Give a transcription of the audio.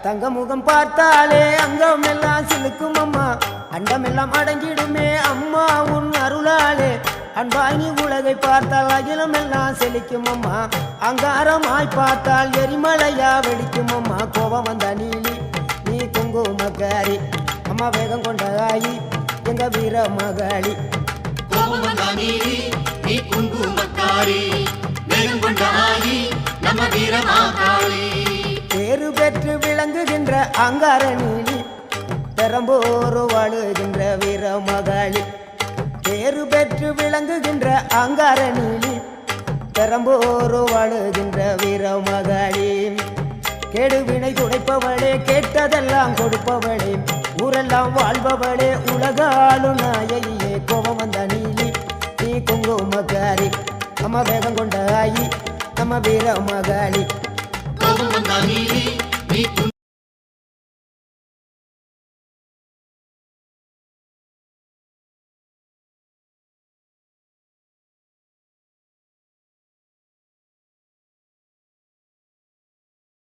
தங்க முகம் பார்த்தாலே அங்கம் எல்லாம் சிலுக்கும் அம்மா அண்டமெல்லாம் அடங்கிடுமே அம்மா உன் அருளாலே அன்பாய் நீ உலகை பார்த்தால் அகிலம் எல்லாம் செழிக்கும் அம்மா அங்காரமாய் பார்த்தால் எரிமலையா வெடிக்கும் அம்மா கோபம் வந்த நீலி நீ குங்குமக்காரி அம்மா வேகம் கொண்ட ஆயி எங்க வீர மகாளி கோபம் வந்த நீலி நீ குங்குமக்காரி வேகம் கொண்ட ஆயி நம்ம வீர மகாளி பேரு பெற்று விளங்குகின்ற அங்கார நீலி பெரம்போர் வாழுகின்ற வீர மகாளி பேரு பெற்று விளங்குகின்ற அங்கார நீலி பெரம்போர் வாழுகின்ற வீர மகாளி கேடுவினை துடைப்பவளே கேட்டதெல்லாம் கொடுப்பவளே ஊரெல்லாம் வாழ்பவளே உலகாலும் நாயகியே கோபம் வந்த நீலி நீ குங்குமக்காரி அம்மா வேகம் கொண்ட ஆயி நம்ம வீர மகாளி கோபம் வந்த நீலி நீ